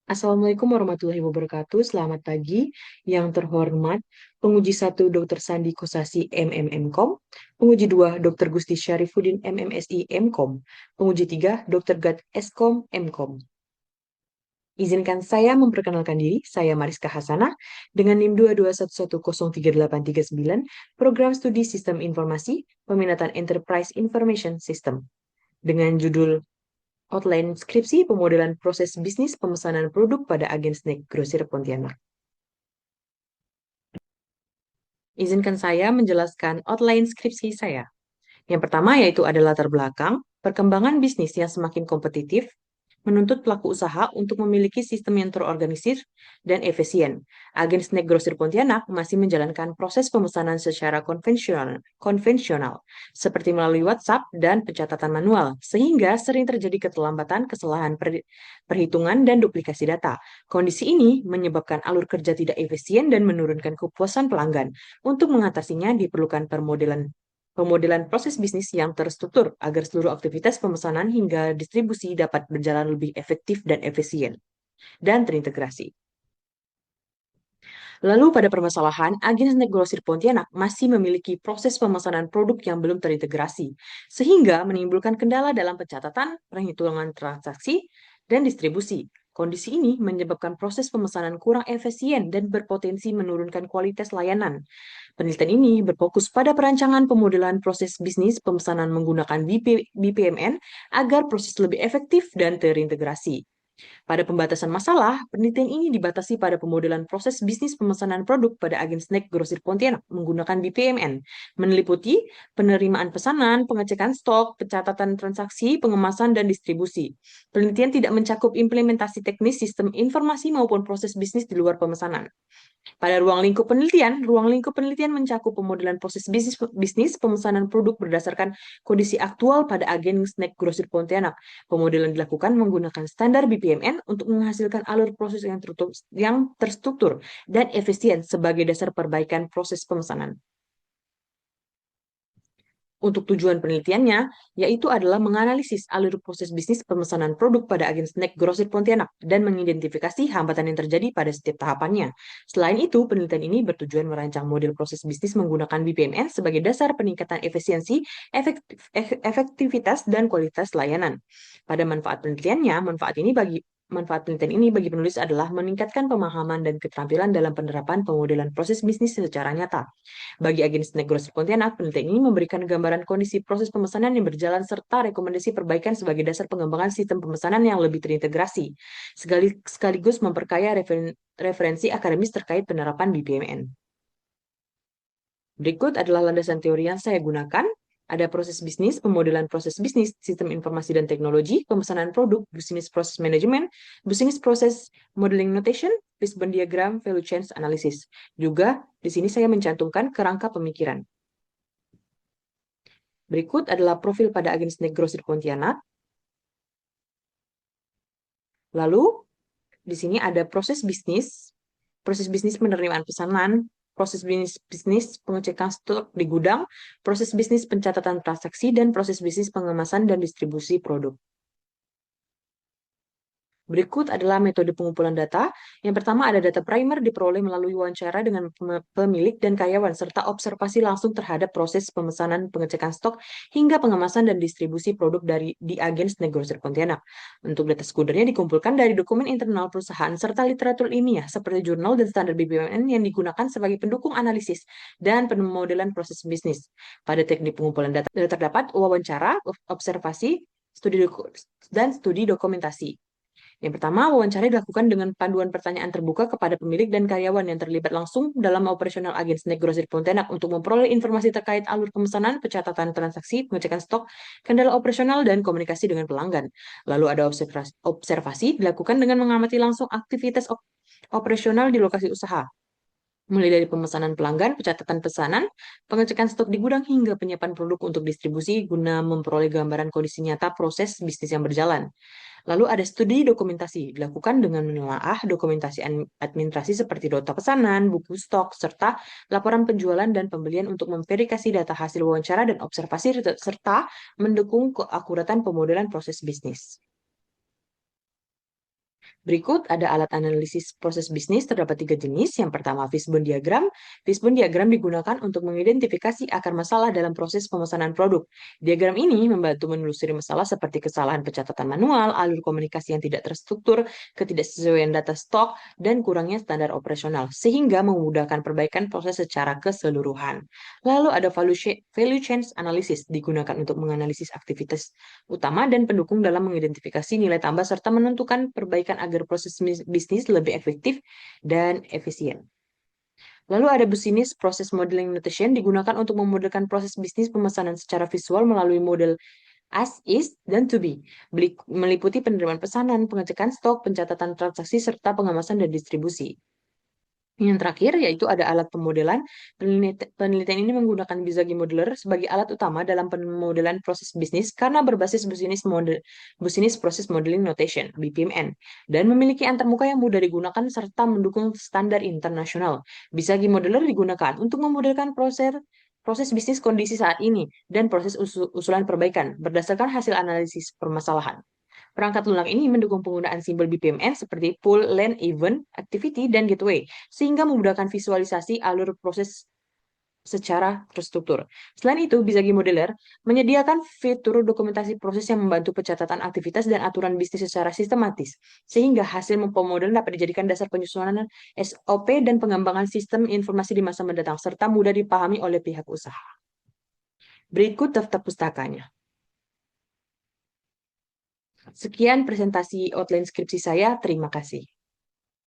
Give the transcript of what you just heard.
Assalamualaikum warahmatullahi wabarakatuh. Selamat pagi. Yang terhormat, penguji 1 Dr. Sandi Kosasi MMMkom, penguji 2 Dr. Gusti Syarifuddin MMSI Mkom, penguji 3 Dr. Gad Eskom Mkom. Izinkan saya memperkenalkan diri, saya Mariska Hasanah, dengan NIM 221103839, Program Studi Sistem Informasi, Peminatan Enterprise Information System, dengan judul Outline Skripsi Pemodelan Proses Bisnis Pemesanan Produk pada Agen Snack Grosir Pontianak. Izinkan saya menjelaskan outline skripsi saya. Yang pertama yaitu ada latar belakang, perkembangan bisnis yang semakin kompetitif, menuntut pelaku usaha untuk memiliki sistem yang terorganisir dan efisien. Agen Snack Grosir Pontianak masih menjalankan proses pemesanan secara konvensional, seperti melalui WhatsApp dan pencatatan manual, sehingga sering terjadi keterlambatan, kesalahan perhitungan, dan duplikasi data. Kondisi ini menyebabkan alur kerja tidak efisien dan menurunkan kepuasan pelanggan. Untuk mengatasinya diperlukan pemodelan proses bisnis yang terstruktur agar seluruh aktivitas pemesanan hingga distribusi dapat berjalan lebih efektif dan efisien dan terintegrasi. Lalu pada permasalahan, agen snack grosir Pontianak masih memiliki proses pemesanan produk yang belum terintegrasi, sehingga menimbulkan kendala dalam pencatatan, perhitungan transaksi, dan distribusi. Kondisi ini menyebabkan proses pemesanan kurang efisien dan berpotensi menurunkan kualitas layanan. Penelitian ini berfokus pada perancangan pemodelan proses bisnis pemesanan menggunakan BPMN agar proses lebih efektif dan terintegrasi. Pada pembatasan masalah, penelitian ini dibatasi pada pemodelan proses bisnis pemesanan produk pada agen snack grosir Pontianak menggunakan BPMN, meliputi penerimaan pesanan, pengecekan stok, pencatatan transaksi, pengemasan, dan distribusi. Penelitian tidak mencakup implementasi teknis sistem informasi maupun proses bisnis di luar pemesanan. Pada ruang lingkup penelitian mencakup pemodelan proses bisnis pemesanan produk berdasarkan kondisi aktual pada agen snack grosir Pontianak. Pemodelan dilakukan menggunakan standar BPMN untuk menghasilkan alur proses yang terstruktur dan efisien sebagai dasar perbaikan proses pemesanan. Untuk tujuan penelitiannya, yaitu adalah menganalisis alur proses bisnis pemesanan produk pada agen snack grosir Pontianak dan mengidentifikasi hambatan yang terjadi pada setiap tahapannya. Selain itu, penelitian ini bertujuan merancang model proses bisnis menggunakan BPMN sebagai dasar peningkatan efisiensi, efektivitas, dan kualitas layanan. Pada Manfaat penelitian ini bagi penulis adalah meningkatkan pemahaman dan keterampilan dalam penerapan pemodelan proses bisnis secara nyata. Bagi agen snack grosir Pontianak, penelitian ini memberikan gambaran kondisi proses pemesanan yang berjalan serta rekomendasi perbaikan sebagai dasar pengembangan sistem pemesanan yang lebih terintegrasi, sekaligus memperkaya referensi akademis terkait penerapan BPMN. Berikut adalah landasan teori yang saya gunakan. Ada proses bisnis, pemodelan proses bisnis, sistem informasi dan teknologi, pemesanan produk, business process management, business process modeling notation, fishbone diagram, value chain analysis. Juga di sini saya mencantumkan kerangka pemikiran. Berikut adalah profil pada agen snack grosir Pontianak. Lalu di sini ada proses bisnis penerimaan pesanan, proses bisnis pengecekan stok di gudang, proses bisnis pencatatan transaksi, dan proses bisnis pengemasan dan distribusi produk. Berikut adalah metode pengumpulan data. Yang pertama ada data primer diperoleh melalui wawancara dengan pemilik dan karyawan, serta observasi langsung terhadap proses pemesanan, pengecekan stok, hingga pengemasan dan distribusi produk di agen snack grosir Pontianak. Untuk data sekundernya dikumpulkan dari dokumen internal perusahaan, serta literatur ilmiah seperti jurnal dan standar BPMN yang digunakan sebagai pendukung analisis dan pemodelan proses bisnis. Pada teknik pengumpulan data terdapat wawancara, observasi, dan studi dokumentasi. Yang pertama, wawancara dilakukan dengan panduan pertanyaan terbuka kepada pemilik dan karyawan yang terlibat langsung dalam operasional agen snack grosir Pontianak untuk memperoleh informasi terkait alur pemesanan, pencatatan transaksi, pengecekan stok, kendala operasional, dan komunikasi dengan pelanggan. Lalu ada observasi dilakukan dengan mengamati langsung aktivitas operasional di lokasi usaha, mulai dari pemesanan pelanggan, pencatatan pesanan, pengecekan stok di gudang, hingga penyiapan produk untuk distribusi guna memperoleh gambaran kondisi nyata proses bisnis yang berjalan. Lalu ada studi dokumentasi, dilakukan dengan menelaah dokumentasi administrasi seperti nota pesanan, buku stok, serta laporan penjualan dan pembelian untuk memverifikasi data hasil wawancara dan observasi, serta mendukung keakuratan pemodelan proses bisnis. Berikut ada alat analisis proses bisnis, terdapat 3 jenis. Yang pertama, fishbone diagram. Fishbone diagram digunakan untuk mengidentifikasi akar masalah dalam proses pemesanan produk. Diagram ini membantu menelusuri masalah seperti kesalahan pencatatan manual, alur komunikasi yang tidak terstruktur, ketidaksesuaian data stok, dan kurangnya standar operasional, sehingga memudahkan perbaikan proses secara keseluruhan. Lalu ada value chain analysis, digunakan untuk menganalisis aktivitas utama dan pendukung dalam mengidentifikasi nilai tambah serta menentukan perbaikan agar proses bisnis lebih efektif dan efisien. Lalu ada business process modeling notation, digunakan untuk memodelkan proses bisnis pemesanan secara visual melalui model as is dan to be, meliputi penerimaan pesanan, pengecekan stok, pencatatan transaksi, serta pengemasan dan distribusi. Yang terakhir yaitu ada alat pemodelan. Penelitian ini menggunakan Bizagi Modeler sebagai alat utama dalam pemodelan proses bisnis karena berbasis Business Process Modeling Notation (BPMN) dan memiliki antarmuka yang mudah digunakan serta mendukung standar internasional. Bizagi Modeler digunakan untuk memodelkan proses bisnis kondisi saat ini dan proses usulan perbaikan berdasarkan hasil analisis permasalahan. Perangkat lunak ini mendukung penggunaan simbol BPMN seperti pull, land, event, activity, dan gateway, sehingga memudahkan visualisasi alur proses secara terstruktur. Selain itu, Bizagi Modeler menyediakan fitur dokumentasi proses yang membantu pencatatan aktivitas dan aturan bisnis secara sistematis, sehingga hasil pemodelan dapat dijadikan dasar penyusunan SOP dan pengembangan sistem informasi di masa mendatang, serta mudah dipahami oleh pihak usaha. Berikut daftar pustakanya. Sekian presentasi outline skripsi saya. Terima kasih.